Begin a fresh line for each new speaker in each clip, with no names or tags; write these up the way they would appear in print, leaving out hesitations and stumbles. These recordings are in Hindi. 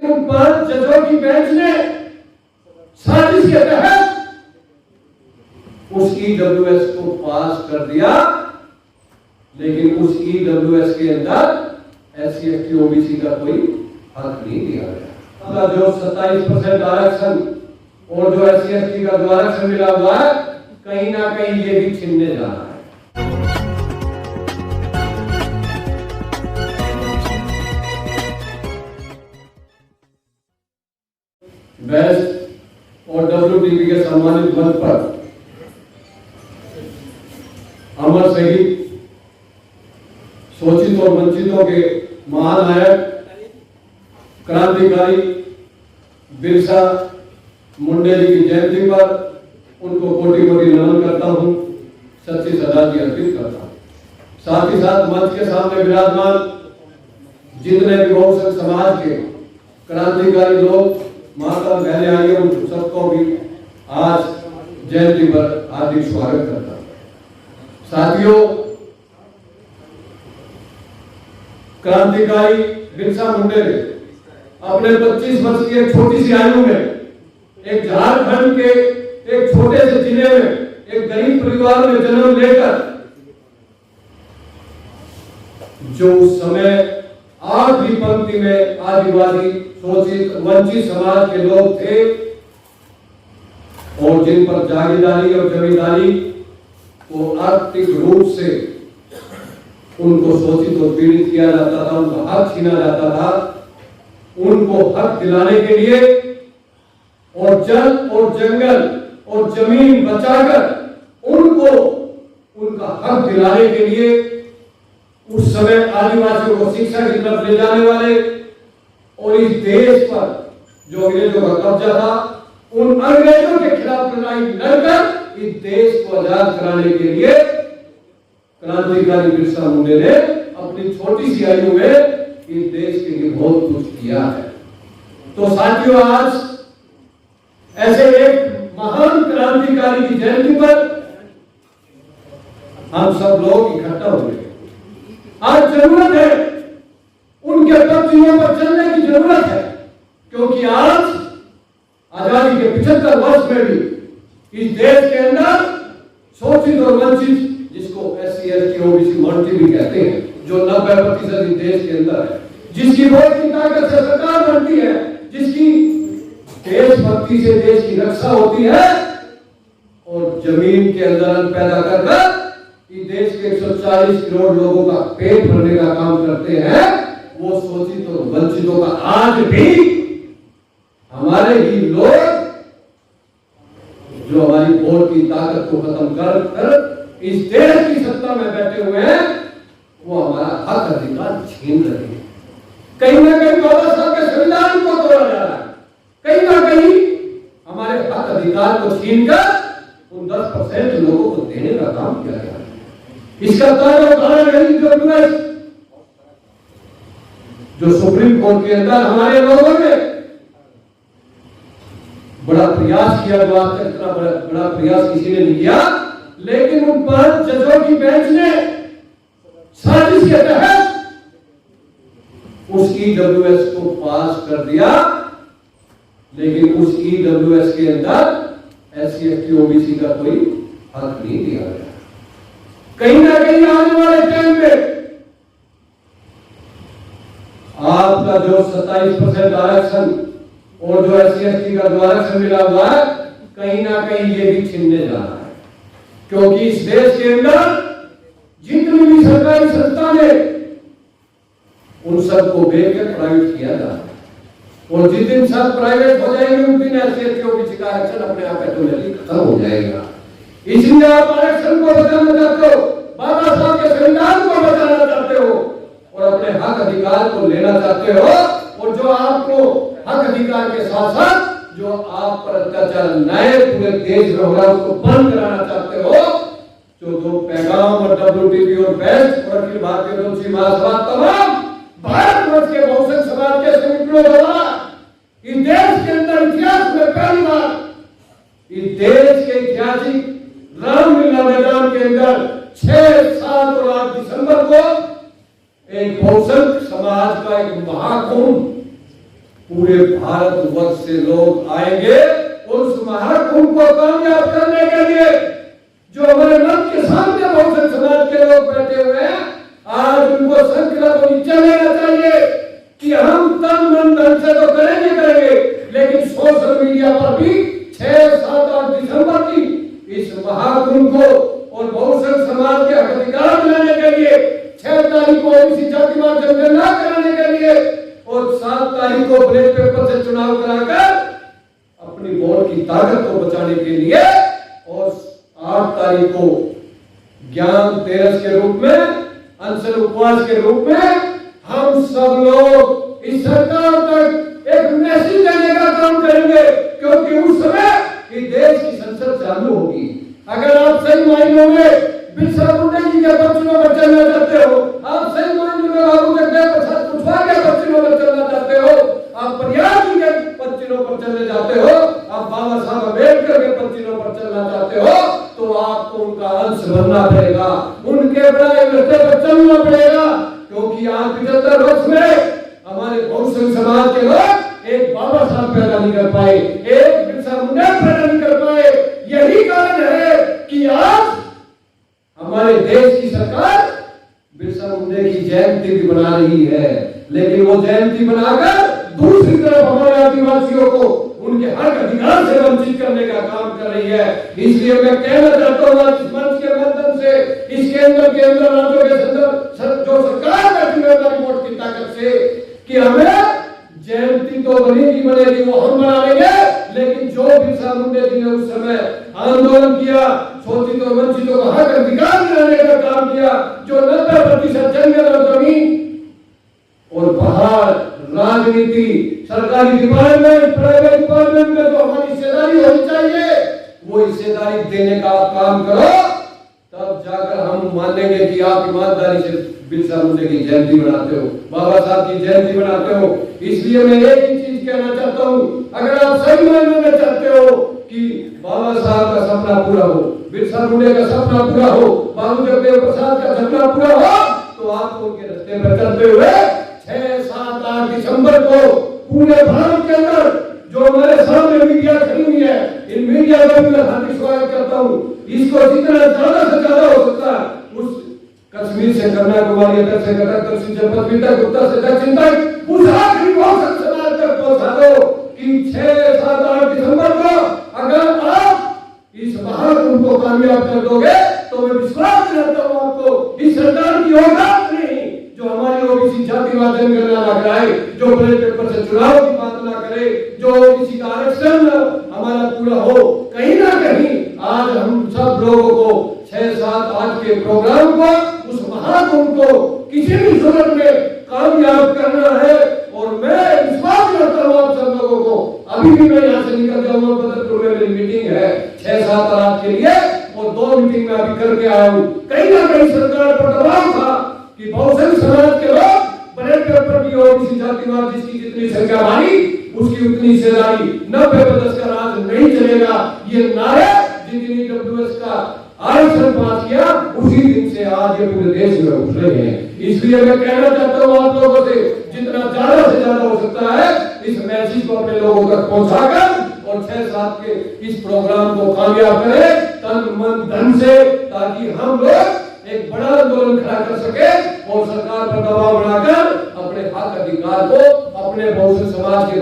उन 5 जजों की बेंच ने साजिश के तहत उस ईडब्ल्यूएस को पास कर दिया, लेकिन उस ईडब्ल्यूएस के अंदर SC ST OBC का कोई हक नहीं दिया गया। जो 27% आरक्षण और जो SC ST का जो आरक्षण मिला हुआ है, कहीं ना कहीं ये भी छीनने जा रहा है। बेस्ट और WTP के सम्मानित पद पर अमर शहीद, शोषित और वंचितों के महानायक क्रांतिकारी बिरसा मुंडा जी की जयंती पर उनको कोटि कोटि नमन करता हूं, सच्ची श्रद्धांजलि अर्पित करता हूं। साथ ही साथ मंच के सामने विराजमान जितने भी बहुसंख्यक समाज के क्रांतिकारी लोग, माता बहने आई है, उन सबको भी आज जयंती पर हार्दिक स्वागत करता हूं। साथियों, क्रांतिकारी बिरसा मुंडा ने अपने 25 वर्ष की एक छोटी सी आयु में एक झारखंड के एक छोटे से जिले में एक गरीब परिवार में जन्म लेकर जो उस समय आठवीं पंक्ति में आदिवासी शोषित वंचित समाज के लोग थे और जिन पर जागीरदारी और जमींदारी को आर्थिक रूप से उनको शोषित और पीड़ित किया जाता था, उनका हक छीना जाता था, उनको हक दिलाने के लिए और जल और जंगल और जमीन बचाकर उनको उनका हक दिलाने के लिए उस समय आदिवासियों को शिक्षा की तरफ ले जाने वाले और इस देश पर जो अंग्रेजों का कब्जा था, उन अंग्रेजों के खिलाफ लड़ाई लड़कर इस देश को आजाद कराने के लिए क्रांतिकारी बिरसा मुंडा ने अपनी छोटी सी आयु में इस देश के लिए बहुत कुछ किया है। तो साथियों, आज ऐसे एक महान क्रांतिकारी की जयंती पर हम सब लोग इकट्ठा हुए। आज जरूरत है, उनके पत्तियों पर चलने की जरूरत है, क्योंकि आज आजादी के 75 वर्ष में भी इस देश के अंदर शोषित और वंचित, जिसको SC ST OBC माइनॉरिटी भी कहते हैं, जो 90% इस देश के अंदर है, जिसकी वोट की ताकत से सरकार बनती है, जिसकी देशभक्ति से देश की रक्षा होती है और जमीन के अंदर अन्न पैदा कर इस देश के 140 करोड़ लोगों का पेट भरने का काम करते हैं, वो शोषित और वंचितों का आज भी हमारे ही लोग जो हमारी वोट की ताकत को खत्म कर इस देश की सत्ता में बैठे हुए हैं, वो हमारा हक अधिकार छीन रहे हैं। कहीं ना कहीं बाबा साहब के संविधान को तोड़ा जा रहा है, कहीं ना कहीं हमारे हक अधिकार को छीनकर उन 10% लोगों को देने का काम किया गया है। इसका उदाहरण है जो सुप्रीम कोर्ट के अंदर हमारे लोगों ने बड़ा प्रयास किया, जो आज तक इतना बड़ा प्रयास किसी ने नहीं किया, लेकिन उन 5 जजों की बेंच ने साजिश के तहत उस ईडब्ल्यूएस को पास कर दिया, लेकिन उस ईडब्ल्यूएस के अंदर SC ST OBC का कोई हक नहीं दिया गया। कहीं ना कहीं आने वाले टाइम में आपका जो 27% आरक्षण और जो SC ST का जो आरक्षण मिला हुआ है, कहीं ना कहीं ये भी छीनने जा रहा है, क्योंकि इस देश के अंदर जितनी भी सरकारी संस्थान है उन सबको बेचकर प्राइवेट किया जा रहा है, और जिस दिन सब प्राइवेट हो जाएंगे उस दिन SC ST OBC का आरक्षण अपने आप ऑटोमेटिक खत्म हो जाएगा। इसलिए आप आरक्षण को बचाना चाहते हो, बाबा साहब के संविधान को बचाना चाहते हो और अपने हक अधिकार को लेना चाहते हो, और जो आपको हक अधिकार के साथ साथ जो आप पर अत्याचार नए पूरे देश में हो रहा है उसको बंद कराना चाहते हो। जो दो पैगाम और WTP और बेस्ट और अखिल भारतीय मुस्लिम महासभा तमाम भारतवर्ष के बहुसंख्यक समाज के संगठनों द्वारा इस देश के अंदर इतिहास में पहली बार इस देश के ऐतिहासिक रामलीला मैदान के अंदर 6, 7 और 8 दिसंबर को एक बहुसंख्यक समाज का एक महाकुंभ पूरे पूरे भारतवर्ष से लोग आएंगे उस महाकुंभ को कामयाब करने के लिए। जो हमारे मन के सामने बहुजन समाज के लोग बैठे हुए हैं, आज उनको संकल्प नीचे लेना चाहिए कि हम तन मन धन से तो करेंगे, लेकिन सोशल मीडिया पर भी 6, 7, 8 दिसंबर की इस महाकुंभ को और बहुजन समाज के अधिकार दिलाने के लिए, 6 तारीख को ओबीसी जातिवाद जनगणना कराने के लिए और 7 तारीख को बैलेट पेपर से चुनाव कराकर अपनी वोट की ताकत को बचाने के लिए और 8 तारीख को ज्ञान तेरस के रूप में, अनशन उपवास के रूप में हम सब लोग इस सरकार तक एक मैसेज देने का काम करेंगे, क्योंकि उस समय ये देश की संसद चालू होगी। अगर आप सही मायनों में बिरसा मुंडा जी के पक्षों पर चलना चाहते हो, आप सही मायनों में बाबू जगदेव प्रसाद कुशवाहा के पक्षों पर चलना चाहते हो, आप प्रयाग जी के पक्षों पर चलना चाहते हो, आप बाबा साहब अम्बेडकर के पक्षों पर चलना चाहते हो, तो आपको उनका अंश बनना पड़ेगा, उनके बनाए रास्ते पर चलना पड़ेगा। क्योंकि आज 75 वर्ष में हमारे बहुजन समाज के लोग एक बाबा साहब पैदा नहीं कर पाए, एक बिरसा मुंडा पैदा नहीं कर पाए। यही कारण है कि आज हमारे देश की सरकार बिरसा मुंडा की जयंती भी बना रही है, लेकिन वो जयंती बनाकर दूसरी तरफ हमारे आदिवासियों को उनके हक अधिकार से वंचित करने का काम कर रही है। इसलिए मैं कहना चाहता हूँ इस मंच के माध्यम से, इस केंद्र के अंदर राज्यों के अंदर जो सरकार बैठी है हमारी वोट की ताकत से, कि हमें जयंती तो बनेगी वो हम मना लेंगे, लेकिन जो बिरसा मुंडा जी ने उस समय आंदोलन किया, शोषित और वंचितों को हक अधिकार दिलाने का काम किया, जो 90% जंगल और जमीन और बाहर राजनीति, सरकारी डिपार्टमेंट, प्राइवेट डिपार्टमेंट में जो हमारी हिस्सेदारी होनी चाहिए, वो हिस्सेदारी देने का आप काम करो, तब जाकर हम मानेंगे कि आप ईमानदारी से बिरसा मुंडा की जयंती मनाते हो, बाबा साहब की जयंती मनाते हो। इसलिए मैं एक ही चीज कहना चाहता हूँ, अगर आप सही मायने में चाहते हो कि बाबा साहब का सपना पूरा हो, बिरसा मुंडा का सपना पूरा हो, बाबू जगदेव प्रसाद का सपना पूरा हो, तो आपको उनके रास्ते पर चलते हुए 6, 7, 8 दिसंबर को पूरे भारत के अंदर जो हमारे सामने मीडिया खड़ी हुई है, इन मीडिया का भी मैं हार्दिक स्वागत करता हूँ। इसको जितना ज्यादा से ज्यादा हो सकता है, उस कश्मीर से कन्याकुमारी तक से दक्षिण जम्मू तक, उत्तर से दक्षिण तक, उस आखिरी बहुजन समाज तक पहुंचा दो कि 6, 7, 8 दिसंबर को अगर आप इस महाकुंभ को कामयाब कर दोगे, तो मैं विश्वास करता हूँ आपको इस सरकार की औकात नहीं जो हमारी ओबीसी जातिवाद जनगणना ना कराए, जो बैलेट पेपर से चुनाव की बात ना करे, जो ओबीसी का आरक्षण हमारा पूरा हो। कहीं ना कहीं आज हम सब लोगों को 6, 7, 8 के प्रोग्राम को, उस महाकुंभ को किसी भी सूरत में कामयाब करना है। और मैं विश्वास करता हूँ आप सब लोगों को, अभी भी मैं यहाँ से निकल जाऊंगा, बदरपुर में मेरी मीटिंग है 6, 7 रात के लिए, और 2 मीटिंग में अभी करके आया हूँ। कहीं ना कहीं सरकार पर दबाव था कि बहुजन समाज के लोग बैलेट पेपर की ओबीसी जातिवाद जिसकी जितनी संख्या भारी उसकी उतनी हिस्सेदारी, 90% का राज नहीं चलेगा, ये नारे जिन दिन ईडब्ल्यूएस का आरक्षण पास किया उसी दिन से आज ये पूरे देश में उठ रहे हैं। इसलिए मैं कहना चाहता हूँ आप लोगों से, जितना ज्यादा से ज्यादा हो सकता है इस मैसेज को अपने लोगों तक पहुंचाकर और 6, 7 के इस प्रोग्राम को कामयाब करें तन मन धन से, ताकि हम लोग एक बड़ा आंदोलन खड़ा कर सके और सरकार पर दबाव बनाकर अपने हक अधिकार को अपने बहुजन समाज के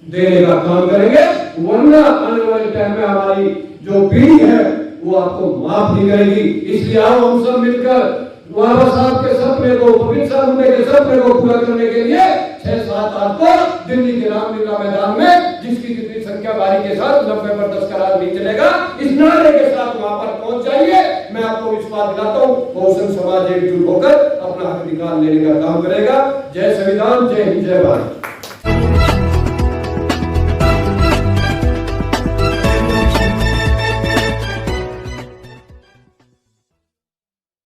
देने का काम करेंगे। वरना आने वाले टाइम में हमारी जो पीढ़ी है वो आपको माफ नहीं करेगी। इसलिए आओ हम सब मिलकर बाबा साहब के सपने को, बिरसा मुंडा के सपने को पूरा करने के लिए 6, 7, 8 को दिल्ली के रामलीला मैदान में, जिसकी जितनी संख्या भारी के साथ 90% का राज नहीं चलेगा, इस नारे के साथ वहां पर पहुंच जाइए। मैं आपको विश्वास दिलाता हूँ बहुजन समाज एकजुट होकर अपना अधिकार लेने का काम करेगा। जय संविधान, जय हिंद, जय भारत।